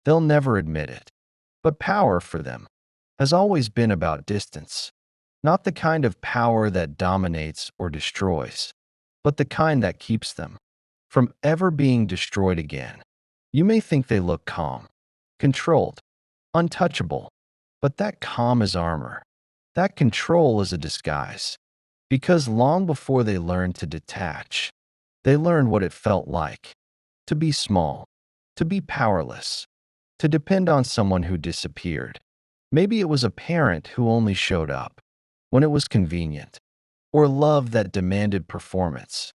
They'll never admit it. But power for them has always been about distance, not the kind of power that dominates or destroys, but the kind that keeps them from ever being destroyed again. You may think they look calm, controlled, untouchable, but that calm is armor. That control is a disguise. Because long before they learned to detach, they learned what it felt like to be small, to be powerless, to depend on someone who disappeared. Maybe it was a parent who only showed up when it was convenient, or love that demanded performance,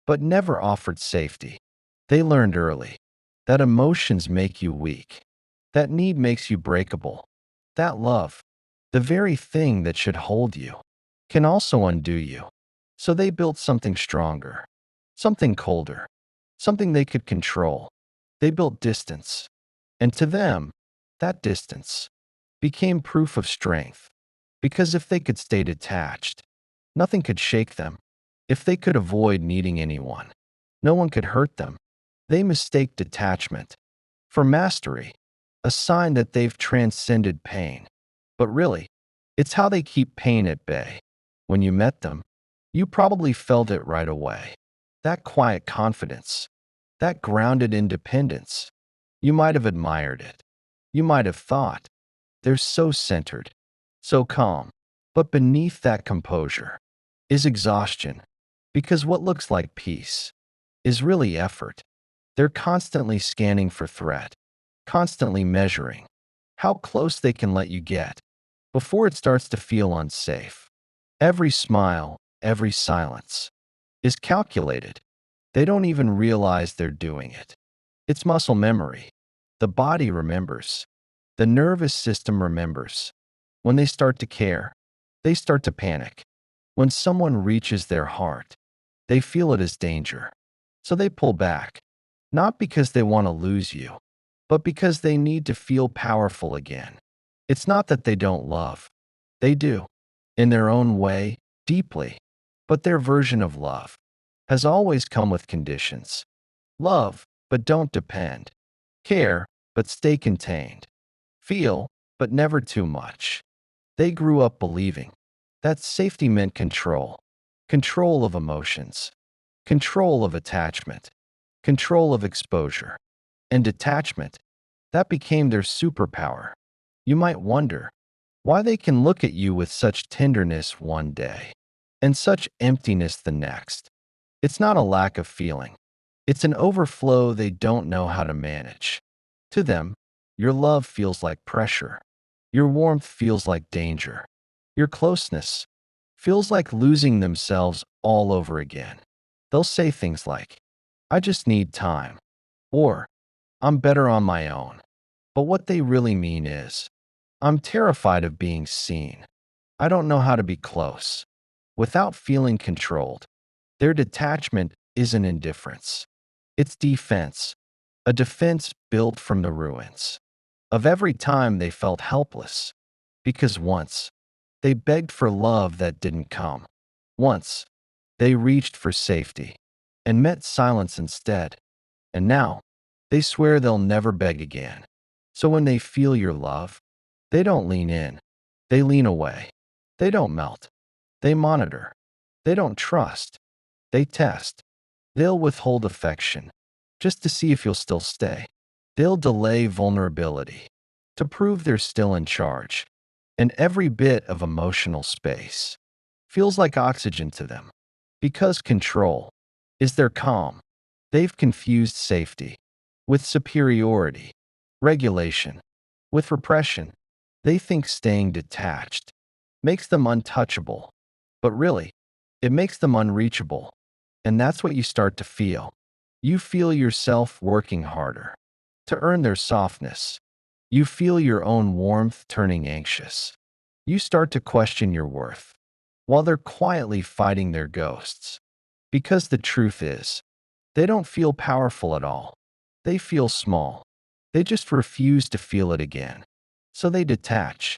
but never offered safety. They learned early that emotions make you weak, that need makes you breakable, that love, the very thing that should hold you, can also undo you. So they built something stronger, something colder, something they could control. They built distance. And to them, that distance became proof of strength. Because if they could stay detached, nothing could shake them. If they could avoid needing anyone, no one could hurt them. They mistake detachment for mastery, a sign that they've transcended pain. But really, it's how they keep pain at bay. When you met them, you probably felt it right away. That quiet confidence, that grounded independence. You might have admired it. You might have thought, they're so centered, so calm. But beneath that composure is exhaustion, because what looks like peace is really effort. They're constantly scanning for threat, constantly measuring how close they can let you get before it starts to feel unsafe. Every smile, every silence is calculated. They don't even realize they're doing it. It's muscle memory. The body remembers. The nervous system remembers. When they start to care, they start to panic. When someone reaches their heart, they feel it as danger. So they pull back, not because they want to lose you, but because they need to feel powerful again. It's not that they don't love. They do, in their own way, deeply. But their version of love has always come with conditions. Love, but don't depend. Care, but stay contained. Feel, but never too much. They grew up believing that safety meant control, control of emotions, control of attachment, control of exposure, and detachment. That became their superpower. You might wonder why they can look at you with such tenderness one day and such emptiness the next. It's not a lack of feeling. It's an overflow they don't know how to manage. To them, your love feels like pressure. Your warmth feels like danger. Your closeness feels like losing themselves all over again. They'll say things like, I just need time, or I'm better on my own. But what they really mean is, I'm terrified of being seen. I don't know how to be close without feeling controlled. Their detachment isn't indifference. It's defense, a defense built from the ruins of every time they felt helpless. Because once, they begged for love that didn't come. Once, they reached for safety and met silence instead. And now, they swear they'll never beg again. So when they feel your love, they don't lean in. They lean away. They don't melt. They monitor. They don't trust. They test. They'll withhold affection just to see if you'll still stay. They'll delay vulnerability to prove they're still in charge. And every bit of emotional space feels like oxygen to them. Because control is their calm, they've confused safety with superiority, regulation with repression. They think staying detached makes them untouchable, but really, it makes them unreachable. And that's what you start to feel. You feel yourself working harder to earn their softness. You feel your own warmth turning anxious. You start to question your worth while they're quietly fighting their ghosts. Because the truth is, they don't feel powerful at all. They feel small. They just refuse to feel it again. So they detach,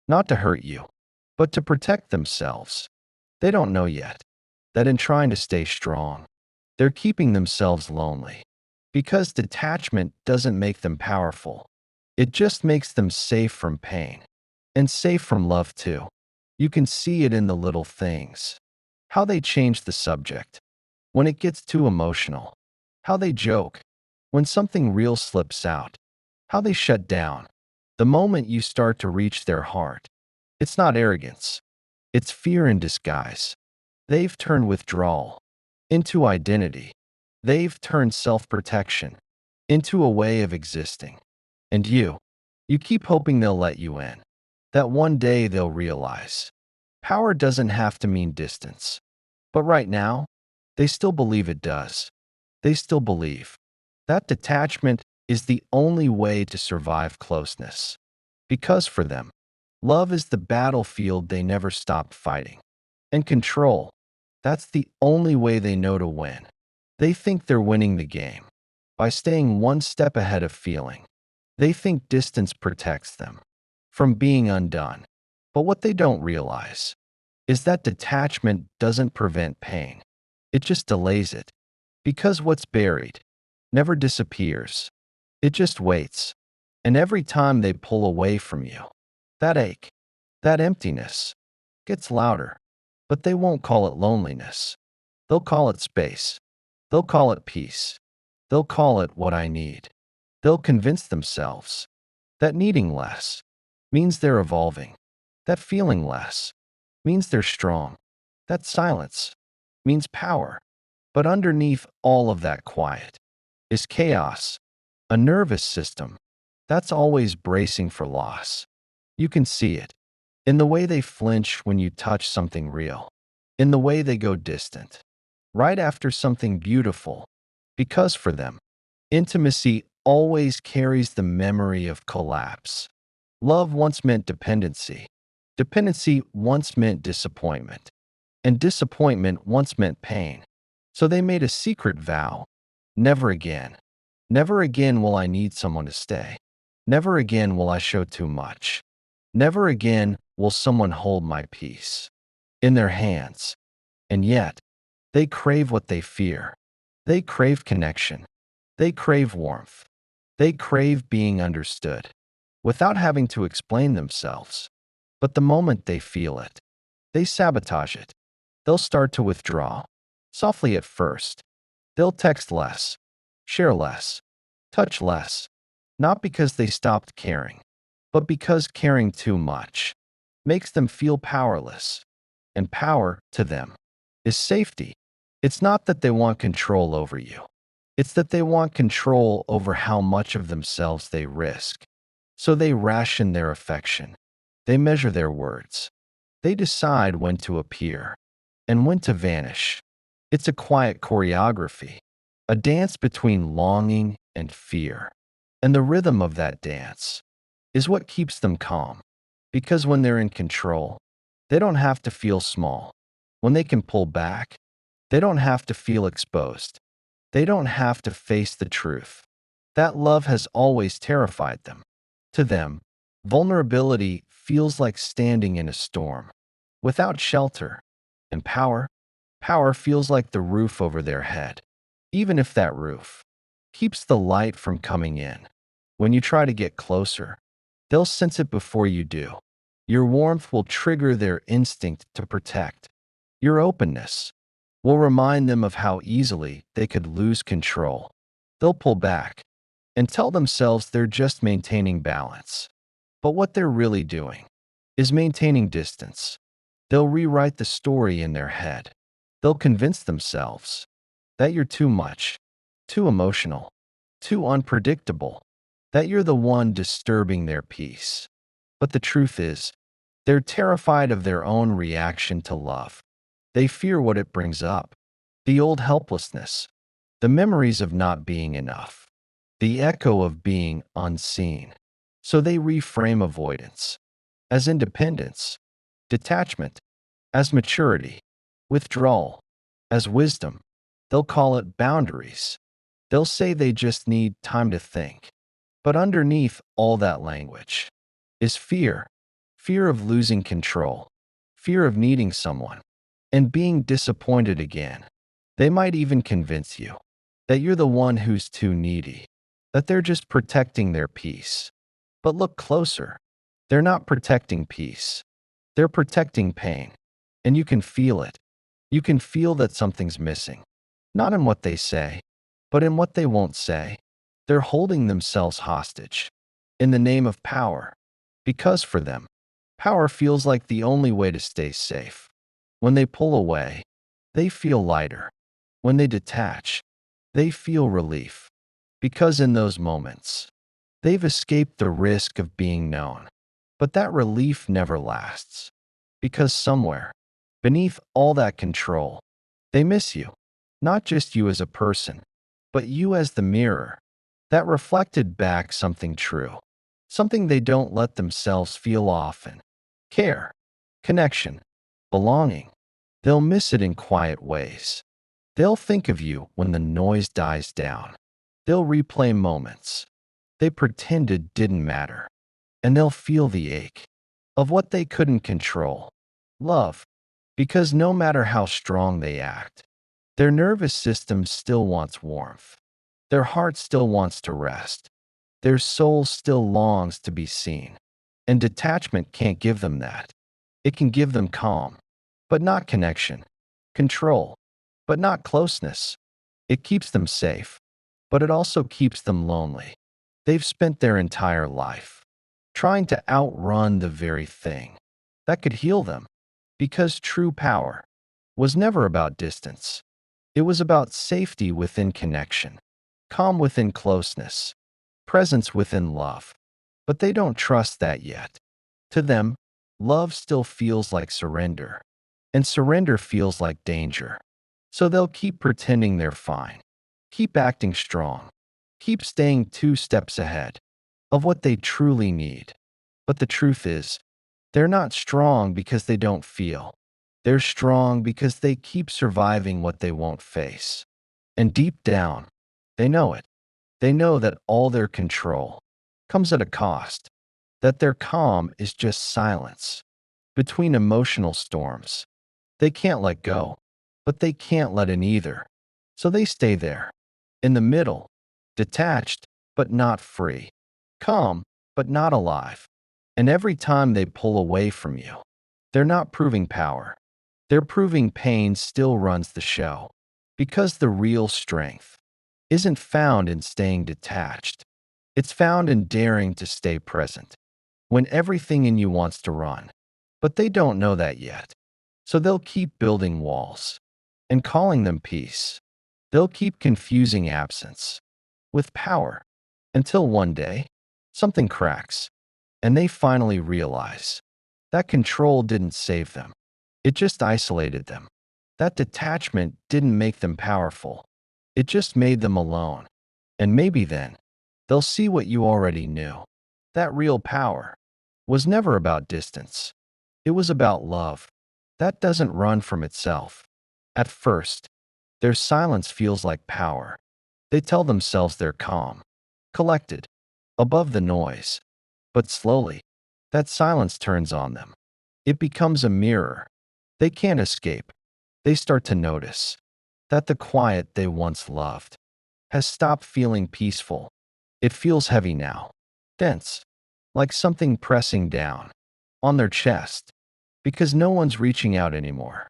not to hurt you, but to protect themselves. They don't know yet that in trying to stay strong, they're keeping themselves lonely. Because detachment doesn't make them powerful. It just makes them safe from pain and safe from love too. You can see it in the little things. How they change the subject when it gets too emotional. How they joke when something real slips out. How they shut down the moment you start to reach their heart. It's not arrogance. It's fear in disguise. They've turned withdrawal into identity. They've turned self-protection into a way of existing. And you keep hoping they'll let you in, that one day they'll realize. Power doesn't have to mean distance. But right now, they still believe it does. They still believe that detachment is the only way to survive closeness. Because for them, love is the battlefield they never stop fighting. And control, that's the only way they know to win. They think they're winning the game by staying one step ahead of feeling. They think distance protects them from being undone. But what they don't realize is that detachment doesn't prevent pain. It just delays it. Because what's buried never disappears. It just waits. And every time they pull away from you, that ache, that emptiness gets louder. But they won't call it loneliness. They'll call it space. They'll call it peace. They'll call it what I need. They'll convince themselves that needing less means they're evolving. That feeling less means they're strong. That silence means power. But underneath all of that quiet is chaos, a nervous system that's always bracing for loss. You can see it in the way they flinch when you touch something real, in the way they go distant right after something beautiful, because for them, intimacy always carries the memory of collapse. Love once meant dependency. Dependency once meant disappointment. And disappointment once meant pain. So they made a secret vow. Never again. Never again will I need someone to stay. Never again will I show too much. Never again will someone hold my peace in their hands. And yet, they crave what they fear. They crave connection. They crave warmth. They crave being understood without having to explain themselves. But the moment they feel it, they sabotage it. They'll start to withdraw, softly at first. They'll text less, share less, touch less, not because they stopped caring, but because caring too much makes them feel powerless. And power, to them, is safety. It's not that they want control over you. It's that they want control over how much of themselves they risk. So they ration their affection. They measure their words. They decide when to appear and when to vanish. It's a quiet choreography, a dance between longing and fear. And the rhythm of that dance is what keeps them calm. Because when they're in control, they don't have to feel small. When they can pull back, they don't have to feel exposed. They don't have to face the truth. That love has always terrified them. To them, vulnerability feels like standing in a storm, without shelter. And power feels like the roof over their head, even if that roof keeps the light from coming in. When you try to get closer, they'll sense it before you do. Your warmth will trigger their instinct to protect. Your openness will remind them of how easily they could lose control. They'll pull back and tell themselves they're just maintaining balance. But what they're really doing is maintaining distance. They'll rewrite the story in their head. They'll convince themselves that you're too much, too emotional, too unpredictable, that you're the one disturbing their peace. But the truth is, they're terrified of their own reaction to love. They fear what it brings up, the old helplessness, the memories of not being enough, the echo of being unseen. So they reframe avoidance as independence, detachment as maturity, withdrawal as wisdom. They'll call it boundaries. They'll say they just need time to think. But underneath all that language is fear. Fear of losing control, fear of needing someone, and being disappointed again. They might even convince you that you're the one who's too needy, that they're just protecting their peace. But look closer. They're not protecting peace. They're protecting pain. And you can feel it. You can feel that something's missing. Not in what they say, but in what they won't say. They're holding themselves hostage in the name of power, because for them, power feels like the only way to stay safe. When they pull away, they feel lighter. When they detach, they feel relief, because in those moments, they've escaped the risk of being known. But that relief never lasts, because somewhere, beneath all that control, they miss you. Not just you as a person, but you as the mirror that reflected back something true, something they don't let themselves feel often. Care, connection, belonging. They'll miss it in quiet ways. They'll think of you when the noise dies down. They'll replay moments they pretended didn't matter, and they'll feel the ache of what they couldn't control. Love, because no matter how strong they act, their nervous system still wants warmth. Their heart still wants to rest. Their soul still longs to be seen. And detachment can't give them that. It can give them calm, but not connection. Control, but not closeness. It keeps them safe, but it also keeps them lonely. They've spent their entire life trying to outrun the very thing that could heal them, because true power was never about distance. It was about safety within connection, calm within closeness, presence within love. But they don't trust that yet. To them, love still feels like surrender, and surrender feels like danger. So they'll keep pretending they're fine, keep acting strong, keep staying 2 steps ahead of what they truly need. But the truth is, they're not strong because they don't feel. They're strong because they keep surviving what they won't face. And deep down, they know it. They know that all their control comes at a cost, that their calm is just silence between emotional storms. They can't let go, but they can't let in either. So they stay there, in the middle, detached, but not free, calm, but not alive. And every time they pull away from you, they're not proving power. They're proving pain still runs the show. Because the real strength isn't found in staying detached. It's found in daring to stay present when everything in you wants to run. But they don't know that yet. So they'll keep building walls and calling them peace. They'll keep confusing absence with power until one day something cracks and they finally realize that control didn't save them. It just isolated them. That detachment didn't make them powerful. It just made them alone. And maybe then, they'll see what you already knew. That real power was never about distance. It was about love. That doesn't run from itself. At first, their silence feels like power. They tell themselves they're calm, collected, above the noise. But slowly, that silence turns on them. It becomes a mirror. They can't escape. They start to notice that the quiet they once loved has stopped feeling peaceful. It feels heavy now, dense, like something pressing down on their chest, because no one's reaching out anymore.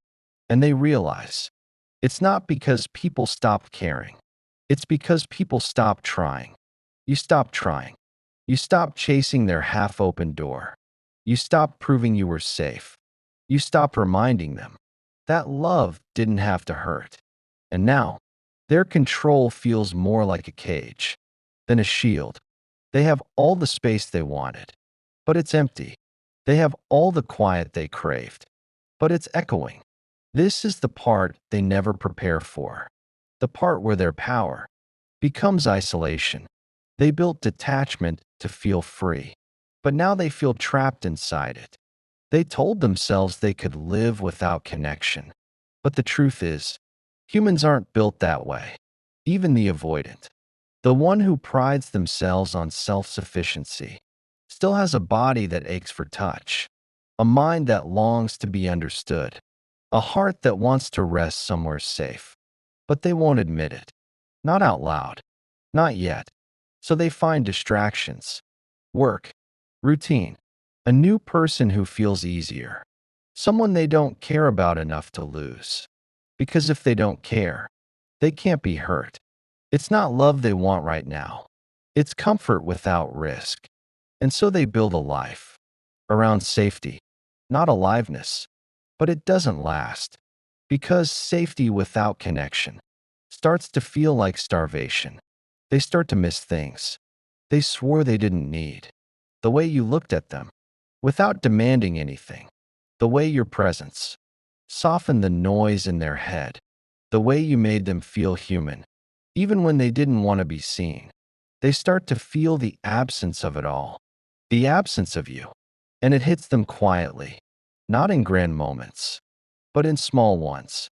And they realize it's not because people stopped caring. It's because people stopped trying. You stopped trying. You stopped chasing their half-open door. You stopped proving you were safe. You stopped reminding them that love didn't have to hurt. And now, their control feels more like a cage than a shield. They have all the space they wanted, but it's empty. They have all the quiet they craved, but it's echoing. This is the part they never prepare for, the part where their power becomes isolation. They built detachment to feel free, but now they feel trapped inside it. They told themselves they could live without connection. But the truth is, humans aren't built that way. Even the avoidant, the one who prides themselves on self-sufficiency, still has a body that aches for touch, a mind that longs to be understood, a heart that wants to rest somewhere safe. But they won't admit it. Not out loud. Not yet. So they find distractions. Work, Routine. A new person who feels easier. Someone they don't care about enough to lose. Because if they don't care, they can't be hurt. It's not love they want right now. It's comfort without risk. And so they build a life around safety, not aliveness. But it doesn't last. Because safety without connection starts to feel like starvation. They start to miss things they swore they didn't need. The way you looked at them, without demanding anything. The way your presence softened the noise in their head. The way you made them feel human, even when they didn't want to be seen. They start to feel the absence of it all, the absence of you. And it hits them quietly, not in grand moments, but in small ones,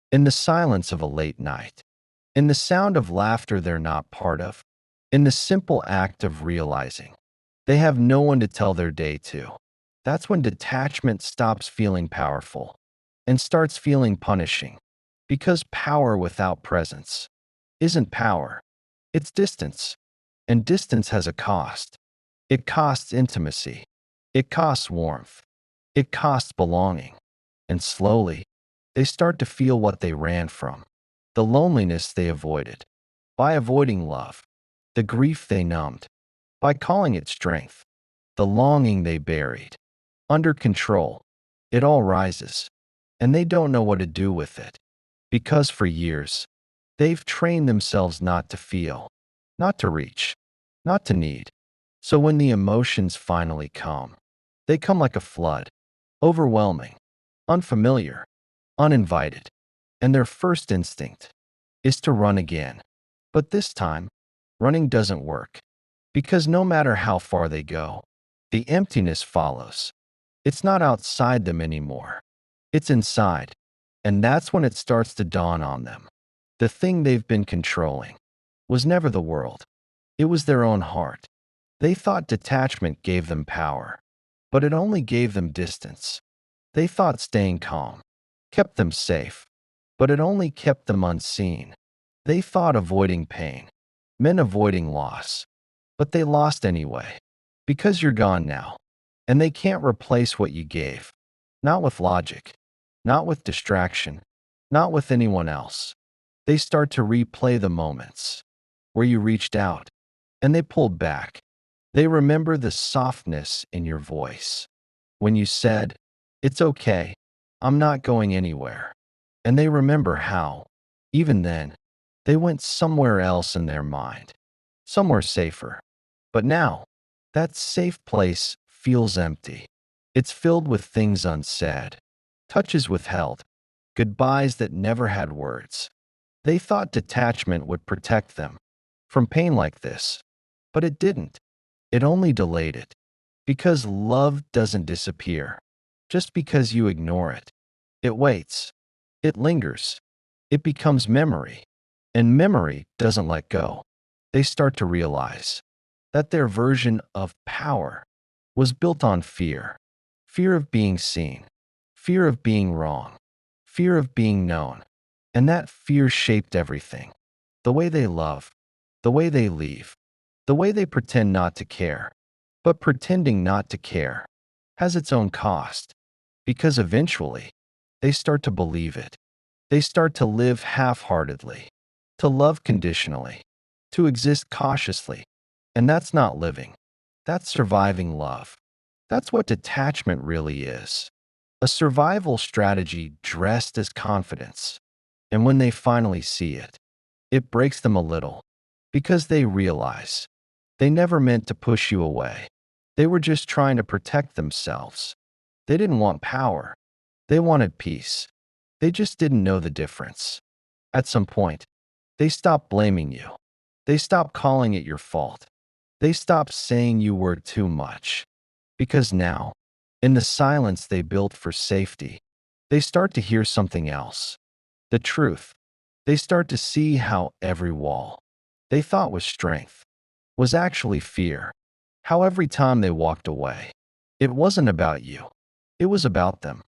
in the silence of a late night, in the sound of laughter they're not part of, in the simple act of realizing they have no one to tell their day to. That's when detachment stops feeling powerful and starts feeling punishing. Because power without presence isn't power, it's distance. And distance has a cost. It costs intimacy. It costs warmth. It costs belonging. And slowly, they start to feel what they ran from, the loneliness they avoided, by avoiding love, the grief they numbed, by calling it strength, the longing they buried. Under control, it all rises, and they don't know what to do with it. Because for years, they've trained themselves not to feel, not to reach, not to need. So when the emotions finally come, they come like a flood, overwhelming, unfamiliar, uninvited, and their first instinct is to run again. But this time, running doesn't work, because no matter how far they go, the emptiness follows. It's not outside them anymore. It's inside. And that's when it starts to dawn on them. The thing they've been controlling was never the world. It was their own heart. They thought detachment gave them power, but it only gave them distance. They thought staying calm kept them safe, but it only kept them unseen. They thought avoiding pain meant avoiding loss, but they lost anyway. Because you're gone now, and they can't replace what you gave. Not with logic, not with distraction, not with anyone else. They start to replay the moments where you reached out and they pulled back. They remember the softness in your voice when you said, "It's okay, I'm not going anywhere." And they remember how, even then, they went somewhere else in their mind, somewhere safer. But now, that safe place feels empty. It's filled with things unsaid, touches withheld, goodbyes that never had words. They thought detachment would protect them from pain like this, but it didn't. It only delayed it. Because love doesn't disappear just because you ignore it. It waits. It lingers. It becomes memory. And memory doesn't let go. They start to realize that their version of power was built on fear. Fear of being seen. Fear of being wrong. Fear of being known. And that fear shaped everything. The way they love. The way they leave. The way they pretend not to care. But pretending not to care has its own cost. Because eventually, they start to believe it. They start to live half-heartedly, to love conditionally, to exist cautiously. And that's not living. That's surviving love. That's what detachment really is. A survival strategy dressed as confidence. And when they finally see it, it breaks them a little because they realize they never meant to push you away. They were just trying to protect themselves. They didn't want power. They wanted peace. They just didn't know the difference. At some point, they stopped blaming you. They stopped calling it your fault. They stopped saying you were too much. Because now, in the silence they built for safety, they start to hear something else. The truth. They start to see how every wall they thought was strength was actually fear. How every time they walked away, it wasn't about you. It was about them.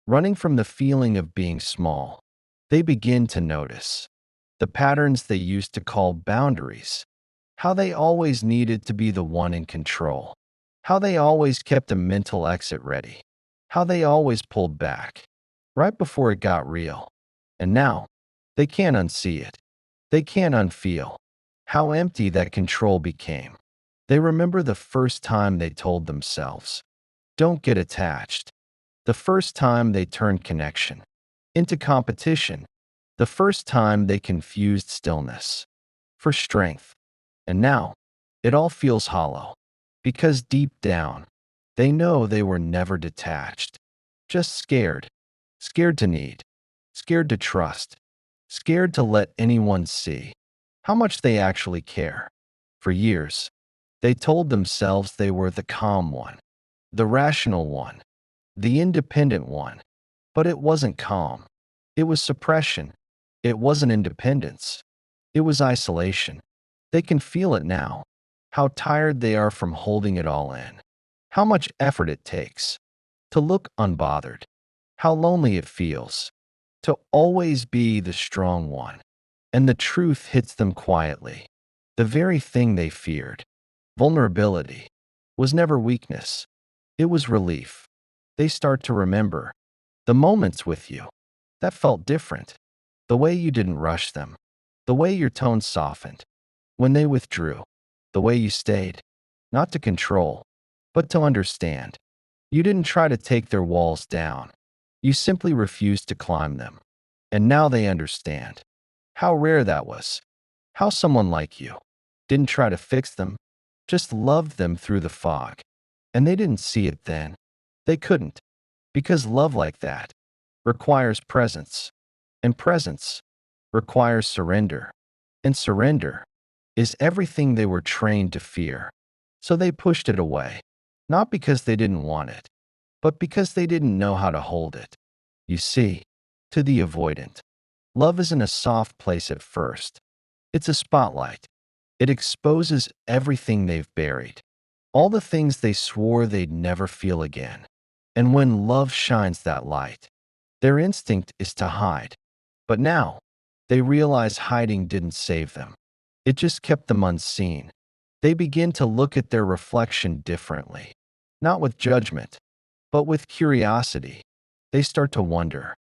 Running from the feeling of being small, they begin to notice the patterns they used to call boundaries, how they always needed to be the one in control, how they always kept a mental exit ready, how they always pulled back, right before it got real. And now, they can't unsee it. They can't unfeel how empty that control became. They remember the first time they told themselves, don't get attached. The first time they turned connection into competition. The first time they confused stillness for strength. And now, it all feels hollow. Because deep down, they know they were never detached. Just scared. Scared to need. Scared to trust. Scared to let anyone see how much they actually care. For years, they told themselves they were the calm one, the rational one, the independent one. But it wasn't calm. It was suppression. It wasn't independence. It was isolation. They can feel it now. How tired they are from holding it all in. How much effort it takes to look unbothered. How lonely it feels to always be the strong one. And the truth hits them quietly. The very thing they feared, vulnerability, was never weakness. It was relief. They start to remember the moments with you that felt different, the way you didn't rush them, the way your tone softened when they withdrew, the way you stayed, not to control, but to understand. You didn't try to take their walls down. You simply refused to climb them. And now they understand how rare that was. How someone like you didn't try to fix them, just loved them through the fog. And they didn't see it then. They couldn't, because love like that requires presence, and presence requires surrender, and surrender is everything they were trained to fear. So they pushed it away, not because they didn't want it, but because they didn't know how to hold it. You see, to the avoidant, love isn't a soft place at first. It's a spotlight. It exposes everything they've buried, all the things they swore they'd never feel again. And when love shines that light, their instinct is to hide. But now, they realize hiding didn't save them. It just kept them unseen. They begin to look at their reflection differently, not with judgment, but with curiosity. They start to wonder,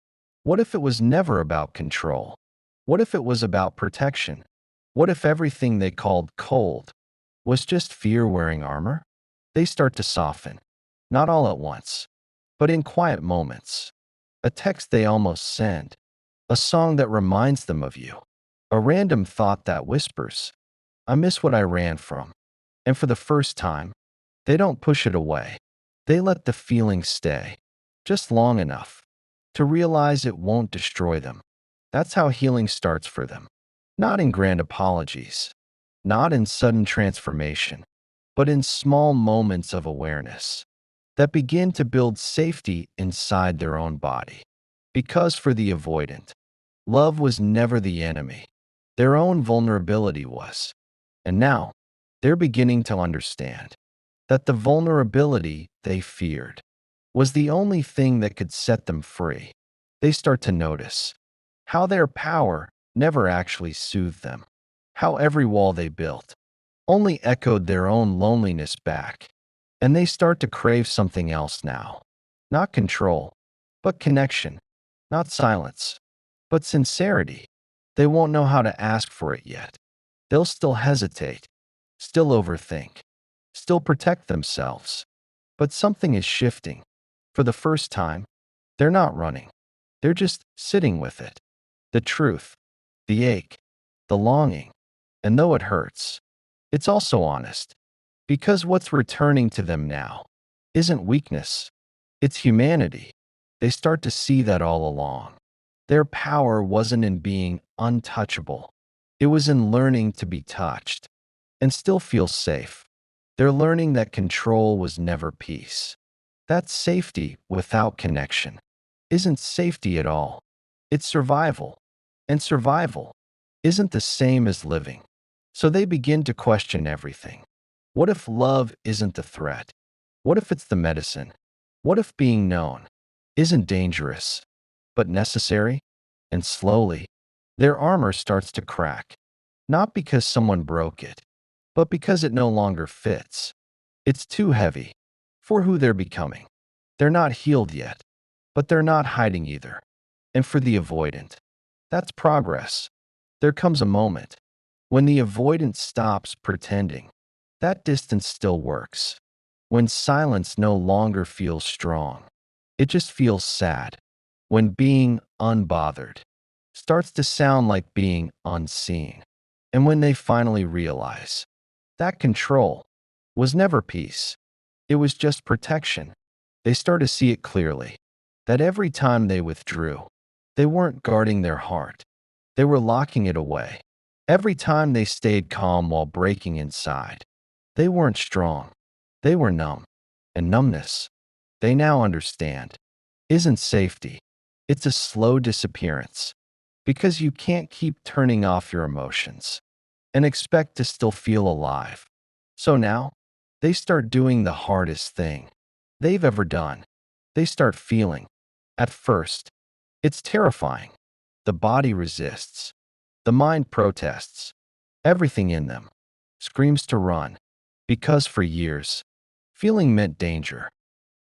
what if it was never about control? What if it was about protection? What if everything they called cold was just fear wearing armor? They start to soften, not all at once, but in quiet moments. A text they almost send, a song that reminds them of you, a random thought that whispers, I miss what I ran from. And for the first time, they don't push it away. They let the feeling stay, just long enough to realize it won't destroy them. That's how healing starts for them. Not in grand apologies, not in sudden transformation, but in small moments of awareness that begin to build safety inside their own body. Because for the avoidant, love was never the enemy. Their own vulnerability was. And now, they're beginning to understand that the vulnerability they feared was the only thing that could set them free. They start to notice how their power never actually soothed them, how every wall they built only echoed their own loneliness back. And they start to crave something else now. Not control, but connection. Not silence, but sincerity. They won't know how to ask for it yet. They'll still hesitate, still overthink, still protect themselves. But something is shifting. For the first time, they're not running. They're just sitting with it. The truth, the ache, the longing. And though it hurts, it's also honest. Because what's returning to them now isn't weakness, it's humanity. They start to see that all along. Their power wasn't in being untouchable. It was in learning to be touched and still feel safe. They're learning that control was never peace. That safety without connection isn't safety at all. It's survival. And survival isn't the same as living. So they begin to question everything. What if love isn't the threat? What if it's the medicine? What if being known isn't dangerous, but necessary? And slowly, their armor starts to crack. Not because someone broke it, but because it no longer fits. It's too heavy for who they're becoming. They're not healed yet, but they're not hiding either. And for the avoidant, that's progress. There comes a moment when the avoidant stops pretending. That distance still works. When silence no longer feels strong, it just feels sad. When being unbothered starts to sound like being unseen. And when they finally realize that control was never peace, it was just protection, they start to see it clearly. That every time they withdrew, they weren't guarding their heart, they were locking it away. Every time they stayed calm while breaking inside, they weren't strong, they were numb. And numbness, they now understand, isn't safety. It's a slow disappearance. Because you can't keep turning off your emotions and expect to still feel alive. So now, they start doing the hardest thing they've ever done. They start feeling. At first, it's terrifying. The body resists. The mind protests. Everything in them screams to run. Because for years, feeling meant danger.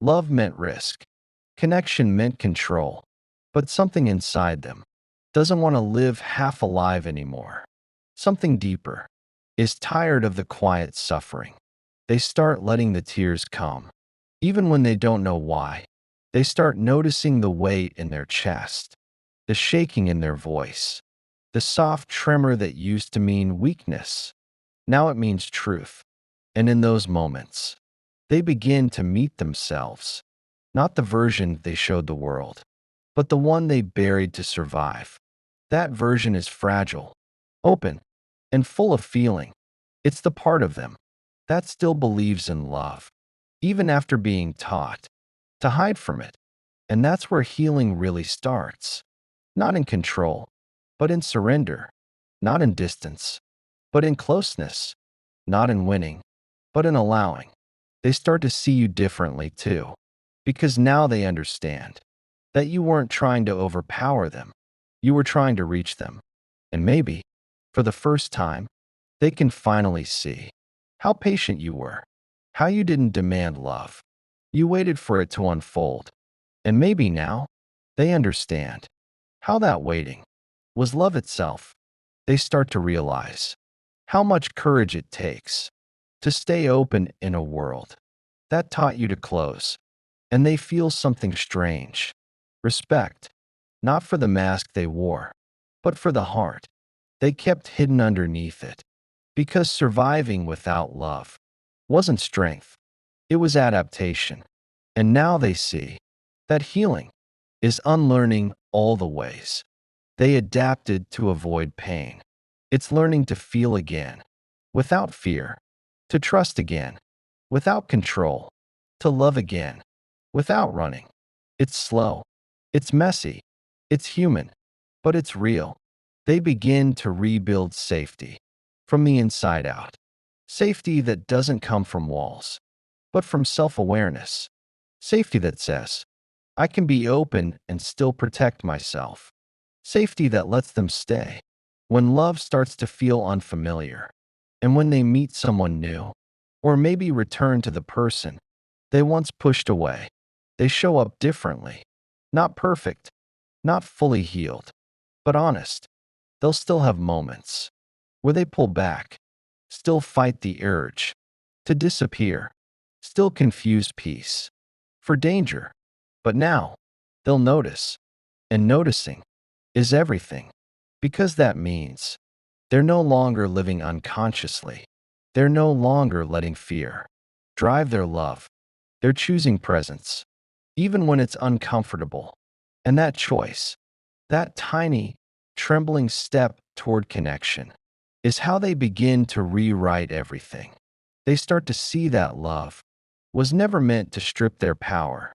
Love meant risk. Connection meant control. But something inside them doesn't want to live half alive anymore. Something deeper is tired of the quiet suffering. They start letting the tears come, even when they don't know why. They start noticing the weight in their chest, the shaking in their voice, the soft tremor that used to mean weakness. Now it means truth. And in those moments, they begin to meet themselves, not the version they showed the world, but the one they buried to survive. That version is fragile, open, and full of feeling. It's the part of them that still believes in love, even after being taught to hide from it. And that's where healing really starts. Not in control, but in surrender. Not in distance, but in closeness. Not in winning, but in allowing. They start to see you differently too, because now they understand that you weren't trying to overpower them. You were trying to reach them. And maybe, for the first time, they can finally see how patient you were, how you didn't demand love. You waited for it to unfold. And maybe now, they understand how that waiting was love itself. They start to realize how much courage it takes to stay open in a world that taught you to close. And they feel something strange. Respect, not for the mask they wore, but for the heart they kept hidden underneath it. Because surviving without love wasn't strength, it was adaptation. And now they see that healing is unlearning all the ways they adapted to avoid pain. It's learning to feel again, without fear, to trust again, without control, to love again, without running. It's slow, it's messy, it's human, but it's real. They begin to rebuild safety from the inside out. Safety that doesn't come from walls, but from self-awareness. Safety that says, I can be open and still protect myself. Safety that lets them stay when love starts to feel unfamiliar, and when they meet someone new, or maybe return to the person they once pushed away. They show up differently. Not perfect, not fully healed, but honest. They'll still have moments where they pull back, still fight the urge to disappear, still confuse peace for danger. But now, they'll notice, and noticing is everything, because that means they're no longer living unconsciously. They're no longer letting fear drive their love. They're choosing presence, even when it's uncomfortable. And that choice, that tiny, trembling step toward connection, is how they begin to rewrite everything. They start to see that love was never meant to strip their power.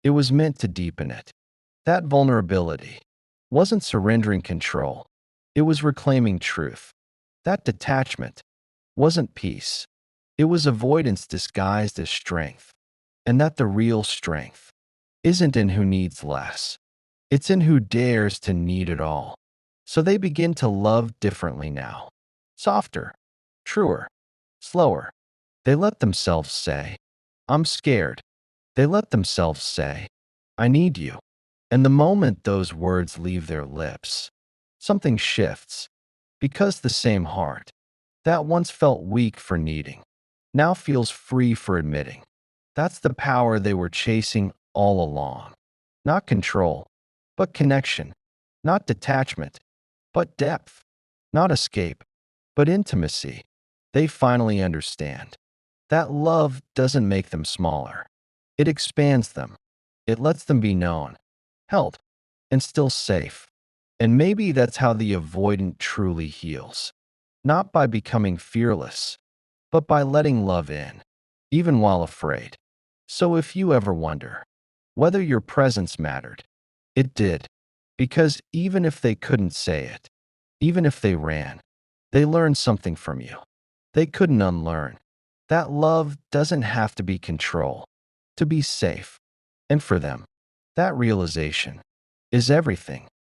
It was meant to deepen it. That vulnerability wasn't surrendering control. It was reclaiming truth. That detachment wasn't peace. It was avoidance disguised as strength. And that the real strength isn't in who needs less. It's in who dares to need it all. So they begin to love differently now. Softer, truer, slower. They let themselves say, I'm scared. They let themselves say, I need you. And the moment those words leave their lips, something shifts, because the same heart that once felt weak for needing now feels free for admitting. That's the power they were chasing all along. Not control, but connection. Not detachment, but depth. Not escape, but intimacy. They finally understand that love doesn't make them smaller. It expands them. It lets them be known, held, and still safe. And maybe that's how the avoidant truly heals. Not by becoming fearless, but by letting love in, even while afraid. So if you ever wonder whether your presence mattered, it did. Because even if they couldn't say it, even if they ran, they learned something from you. They couldn't unlearn. That love doesn't have to be control, to be safe. And for them, that realization is everything.